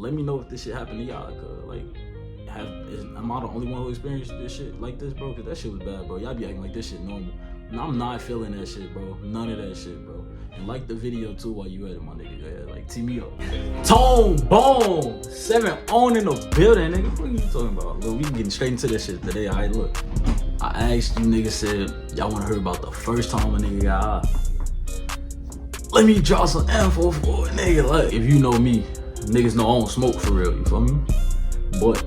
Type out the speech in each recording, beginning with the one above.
let me know if this shit happened to y'all, cause like, am I the only one who experienced this shit like this, bro? Cause that shit was bad, bro. Y'all be acting like this shit normal. And I'm not feeling that shit, bro. None of that shit, bro. And like the video too while you at it, my nigga. Yeah, like tee me up. Tone, boom, 7 on in the building, nigga. What are you talking about? Look, we getting straight into this shit today. Alright, look. I asked you niggas, said y'all wanna hear about the first time a nigga got high. Let me drop some info for a nigga. Like, if you know me, niggas know I don't smoke for real, you feel me? But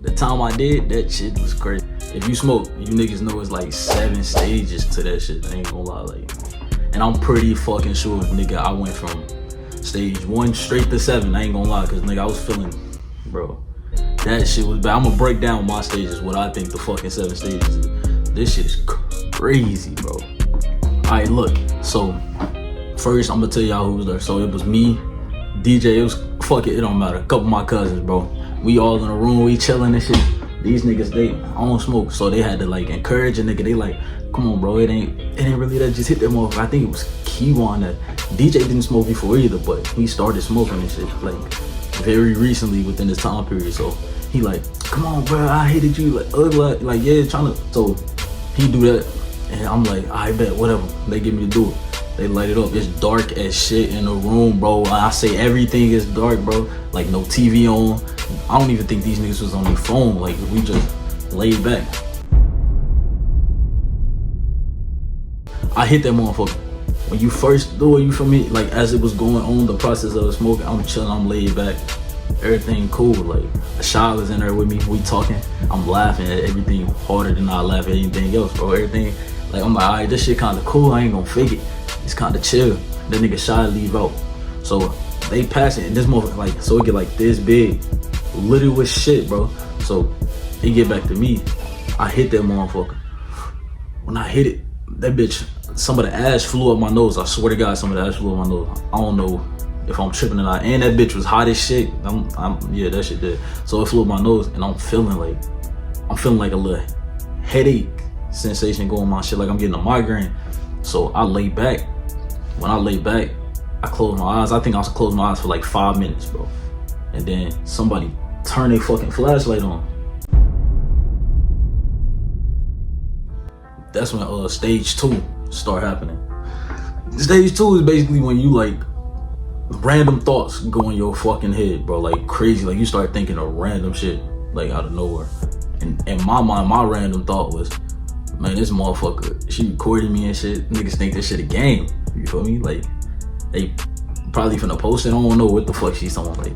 the time I did, that shit was crazy. If you smoke, you niggas know it's like 7 stages to that shit. I ain't gonna lie, like. And I'm pretty fucking sure, nigga, I went from stage 1 straight to 7. I ain't gonna lie, cause nigga, I was feeling, bro. That shit was bad. I'm gonna break down my stages, what I think the fucking 7 stages is. This shit is crazy, bro. Alright, look, so first I'm gonna tell y'all who was there. So it was me, DJ, it was, fuck it don't matter. A couple of my cousins, bro. We all in a room, we chilling and shit. These niggas, they don't smoke, so they had to like encourage a nigga. They like, come on, bro, it ain't really that. Just hit that motherfucker. I think it was Keywan that DJ didn't smoke before either, but he started smoking and shit like very recently within this time period. So he like, come on, bro, I hated you, like yeah, trying to. So he do that, and I'm like, I bet, whatever. They get me to do it. They light it up. It's dark as shit in the room, bro. I say everything is dark, bro. Like no TV on. I don't even think these niggas was on their phone. Like we just laid back. I hit that motherfucker. When you first do it, you feel me? Like as it was going on, the process of smoking, I'm chilling, I'm laid back. Everything cool. Like Shala's in there with me. We talking. I'm laughing at everything harder than I laugh at anything else, bro. Everything. Like I'm like, alright, this shit kinda cool. I ain't gonna fake it. It's kinda chill. That nigga Shy leave out. So they pass it, and this motherfucker, like, so it get like this big. Little with shit, bro. So it get back to me. I hit that motherfucker. When I hit it, that bitch, some of the ash flew up my nose. I swear to God, some of the ash flew up my nose. I don't know if I'm tripping or not. And that bitch was hot as shit. Yeah, that shit did. So it flew up my nose, and I'm feeling like a little headache sensation going on my shit, like I'm getting a migraine. So I lay back. When I lay back, I closed my eyes. I think I was closing my eyes for like 5 minutes, bro. And then somebody turned their fucking flashlight on. That's when stage 2 start happening. Stage 2 is basically when you like random thoughts go in your fucking head, bro, like crazy. Like you start thinking of random shit like out of nowhere. And in my mind, my random thought was, man, this motherfucker, she recorded me and shit. Niggas think this shit a game. You feel me? Like they probably finna post it. I don't know what the fuck she's talking like.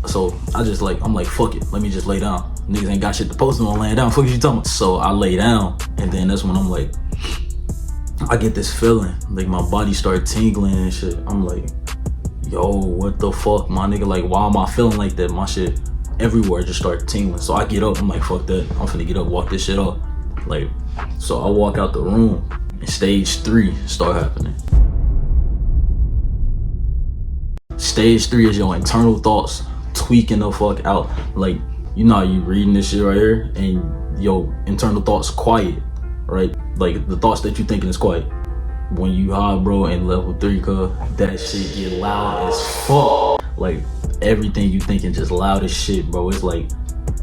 So I just like, I'm like, fuck it, let me just lay down. Niggas ain't got shit to post on laying down. Fuck is you talking about? So I lay down, and then that's when I'm like, I get this feeling, like my body start tingling and shit. I'm like, yo, what the fuck, my nigga? Like, why am I feeling like that? My shit everywhere just start tingling. So I get up, I'm like, fuck that. I'm finna get up, walk this shit off. Like, so I walk out the room, and stage 3 start happening. Stage 3 is your internal thoughts tweaking the fuck out. Like, you know how you reading this shit right here and your internal thoughts quiet, right? Like the thoughts that you thinking is quiet. When you high, bro, in level 3, cuz that shit get loud as fuck. Like everything you thinking just loud as shit, bro. It's like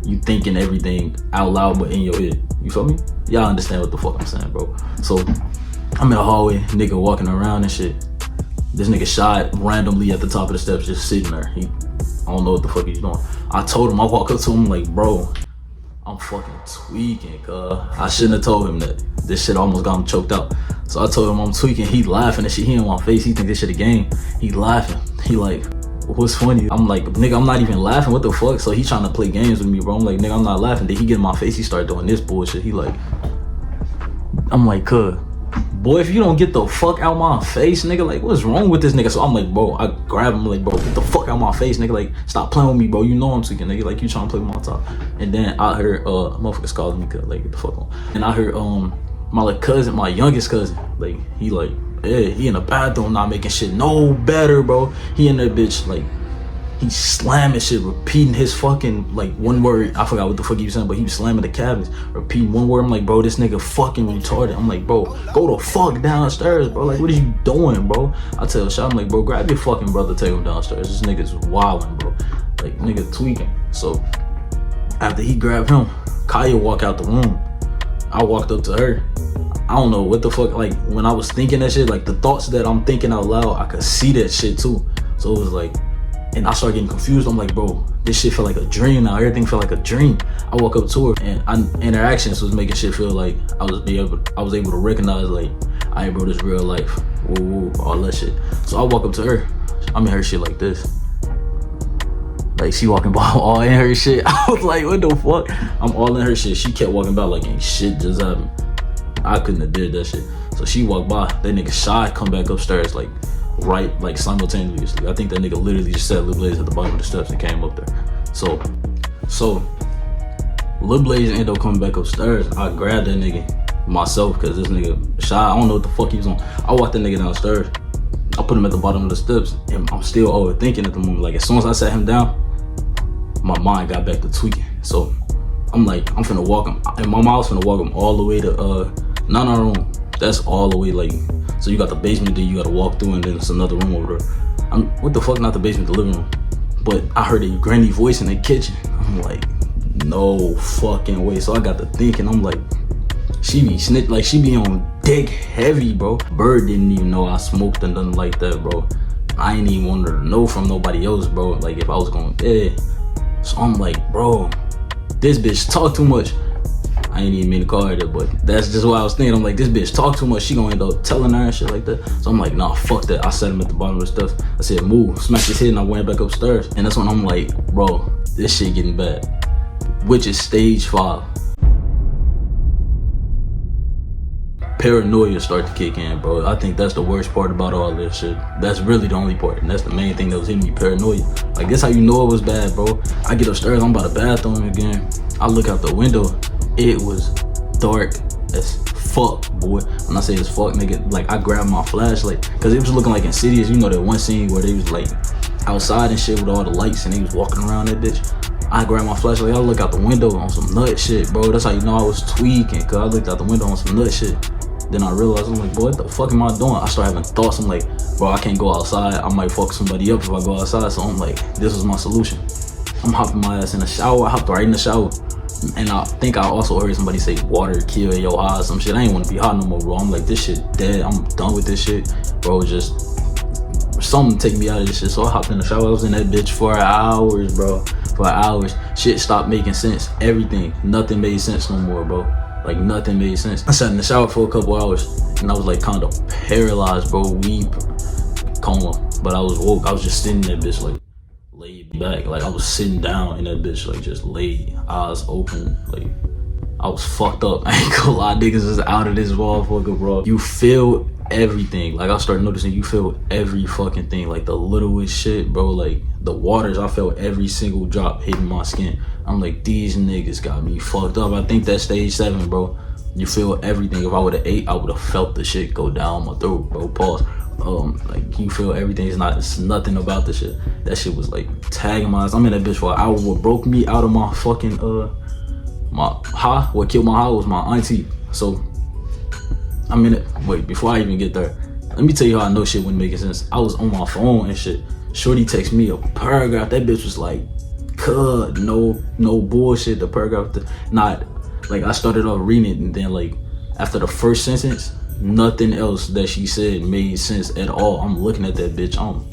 you thinking everything out loud but in your head. You feel me? Y'all understand what the fuck I'm saying, bro. So I'm in the hallway, nigga walking around and shit. This nigga shot randomly at the top of the steps, just sitting there. I don't know what the fuck he's doing. I told him, I walk up to him like, bro, I'm fucking tweaking, cuz. I shouldn't have told him that. This shit almost got him choked out. So I told him I'm tweaking. He laughing and shit. He in my face. He think this shit a game. He laughing. He like, what's funny? I'm like, nigga, I'm not even laughing. What the fuck? So he trying to play games with me, bro. I'm like, nigga, I'm not laughing. Then he get in my face. He start doing this bullshit. He like, I'm like, cuz, boy, if you don't get the fuck out my face, nigga, like, what's wrong with this nigga? So I'm like, bro, I grab him like, bro, get the fuck out my face, nigga. Like, stop playing with me, bro. You know I'm tweaking, nigga. Like, you trying to play with my top. And then I heard, motherfuckers calling me, like, get the fuck on. And I heard, my like cousin, my youngest cousin, like, he like, yeah, he in the bathroom not making shit no better, bro. He in that bitch, like, he slamming shit, repeating his fucking, like, one word. I forgot what the fuck he was saying, but he was slamming the cabinets, repeating one word. I'm like, bro, this nigga fucking retarded. I'm like, bro, go the fuck downstairs, bro. Like, what are you doing, bro? I tell Shaq, I'm like, bro, grab your fucking brother, take him downstairs. This nigga's wilding, bro. Like, nigga tweaking. So after he grabbed him, Kaya walked out the room. I walked up to her. I don't know what the fuck, like, when I was thinking that shit, like, the thoughts that I'm thinking out loud, I could see that shit too. So it was like, and I started getting confused. I'm like, bro, this shit felt like a dream now. Everything felt like a dream. I walk up to her, and interactions was making shit feel like I was able to recognize, like, alright, bro, this real life. Whoa, all that shit. So I walk up to her. I'm in her shit like this. Like, she walking by all in her shit. I was like, what the fuck? I'm all in her shit. She kept walking by like ain't shit just happened. I couldn't have did that shit. So she walked by. That nigga Shy come back upstairs like simultaneously. I think that nigga literally just set Lil Blaze at the bottom of the steps and came up there. So Lil Blaze ended up coming back upstairs. I grabbed that nigga myself because this nigga Shy, I don't know what the fuck he was on. I walked that nigga downstairs. I put him at the bottom of the steps, and I'm still overthinking at the moment. Like, as soon as I sat him down, my mind got back to tweaking. So I'm like, I'm finna walk him, and my mom's finna walk him all the way to Nana room. That's all the way, like, so you got the basement that you gotta walk through, and then it's another room over there. What the fuck, not the basement, the living room. But I heard a granny voice in the kitchen. I'm like, no fucking way. So I got to thinking, I'm like, she be snitch, like, she be on dick heavy, bro. Bird didn't even know I smoked and nothing like that, bro. I ain't even want her to know from nobody else, bro. Like, if I was going dead. So I'm like, bro, this bitch talk too much. I ain't even mean to call her that, but that's just what I was thinking. I'm like, this bitch talk too much. She gonna end up telling her and shit like that. So I'm like, nah, fuck that. I set him at the bottom of the steps. I said, move, smacked his head, and I went back upstairs. And that's when I'm like, bro, this shit getting bad. Which is stage 5. Paranoia start to kick in, bro. I think that's the worst part about all this shit. That's really the only part, and that's the main thing that was hitting me, paranoia. Like, this how you know it was bad, bro. I get upstairs, I'm by the bathroom again. I look out the window, it was dark as fuck, boy. When I say it's fuck, nigga, like, I grabbed my flashlight, cause it was looking like Insidious. You know that one scene where they was like outside and shit with all the lights, and they was walking around that bitch. I grabbed my flashlight, I look out the window on some nut shit, bro. That's how you know I was tweaking, cause I looked out the window on some nut shit. Then I realized, I'm like, boy, what the fuck am I doing? I started having thoughts. I'm like, bro, I can't go outside. I might fuck somebody up if I go outside. So I'm like, this was my solution. I'm hopping my ass in the shower. I hopped right in the shower. And I think I also heard somebody say water kill your eyes, some shit. I ain't want to be hot no more, bro. I'm like, this shit dead. I'm done with this shit, bro. Just something take me out of this shit. So I hopped in the shower. I was in that bitch for hours, bro. For hours. Shit stopped making sense. Everything. Nothing made sense no more, bro. Like, nothing made sense. I sat in the shower for a couple hours, and I was like kind of paralyzed, bro. Weep, coma. But I was woke. I was just sitting in that bitch, like, laid back. Like, I was sitting down in that bitch, like, just laid, eyes open. Like, I was fucked up. I ain't gonna lie, niggas is out of this motherfucker, bro. You feel everything. Like, I started noticing you feel every fucking thing. Like, the littlest shit, bro. Like, the waters, I felt every single drop hitting my skin. I'm like, these niggas got me fucked up. I think that's stage 7, bro. You feel everything. If I would've ate, I would've felt the shit go down my throat, bro. Pause. Like, you feel everything. It's nothing about the shit. That shit was like tagging my ass. I'm in that bitch for an hour. What broke me out of my fucking my high, what killed my high was my auntie. So I'm in it. Wait, before I even get there, let me tell you how I know shit wasn't making sense. I was on my phone and shit. Shorty text me a paragraph. That bitch was like, cut, no bullshit. The paragraph, not like, I started off reading it, and then like after the first sentence, nothing else that she said made sense at all. I'm looking at that bitch, I'm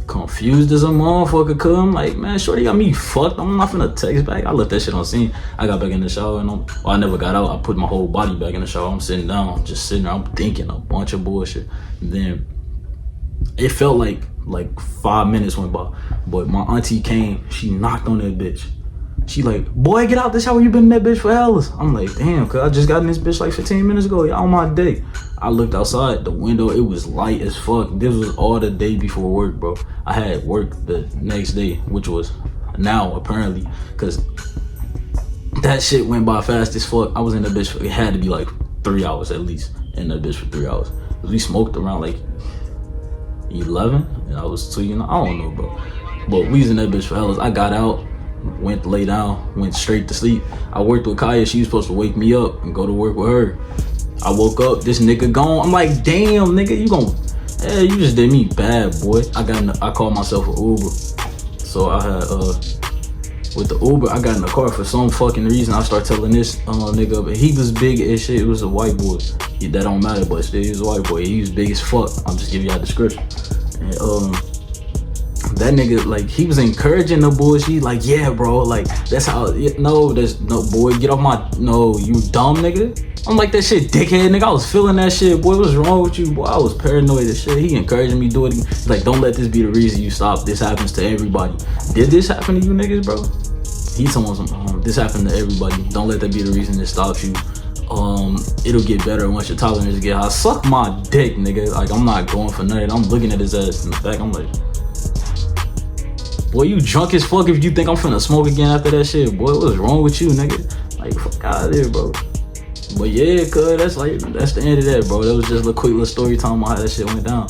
confused as a motherfucker, cuz I'm like, man, shorty got me fucked. I'm not finna text back. I left that shit on scene. I got back in the shower, and I never got out. I put my whole body back in the shower. I'm sitting down, just sitting there. I'm thinking a bunch of bullshit. And then it felt like 5 minutes went by, but my auntie came. She knocked on that bitch. She like, boy, get out the shower. You been in that bitch for hours. I'm like, damn, cuz I just got in this bitch like 15 minutes ago. Y'all on my day. I looked outside the window. It was light as fuck. This was all the day before work, bro. I had work the next day, which was now apparently, cause that shit went by fast as fuck. I was in that bitch it had to be like 3 hours at least in that bitch for 3 hours. We smoked around like 11, and I was tweaking. I don't know, bro. But we was in that bitch for hours. I got out, went to lay down, went straight to sleep. I worked with Kaya. She was supposed to wake me up and go to work with her. I woke up, this nigga gone. I'm like, damn, nigga, you just did me bad, boy. I called myself an Uber. So I had with the Uber, I got in the car for some fucking reason. I start telling this nigga, but he was big as shit. It was a white boy. That don't matter, but still, he was a white boy. He was big as fuck. I'm just giving y'all a description. And that nigga, like, he was encouraging the bullshit. Like, yeah, bro, like, that's how. No, there's no, boy, get off my. No, you dumb nigga. I'm like, that shit, dickhead, nigga. I was feeling that shit, boy. What's wrong with you, boy? I was paranoid as shit. He encouraging me to do it. He's like, don't let this be the reason you stop. This happens to everybody. Did this happen to you niggas, bro? He told me this happened to everybody. Don't let that be the reason it stops you. It'll get better once your tolerance get high. Suck my dick, nigga. Like, I'm not going for nothing. I'm looking at his ass in the back. I'm like, boy, you drunk as fuck if you think I'm finna smoke again after that shit. Boy, what's wrong with you, nigga? Like, fuck out of there, bro. But yeah, cuz, that's the end of that, bro. That was just a quick little story time on how that shit went down.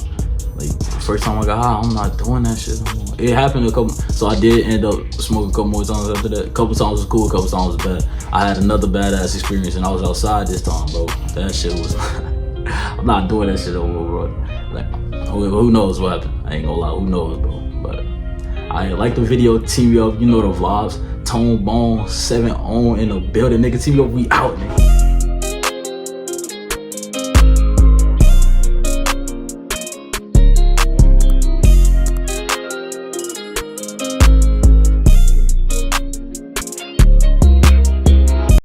Like, first time I got high, I'm not doing that shit no more. It happened a couple, so I did end up smoking a couple more times after that. A couple times was cool, a couple times was bad. I had another badass experience, and I was outside this time, bro. That shit was, I'm not doing that shit no more, bro. Like, who knows what happened? I ain't gonna lie, who knows, bro. But I like the video, team me up, you know the vibes. Tone Bone, 7 on in the building, nigga. Team me up, we out, nigga.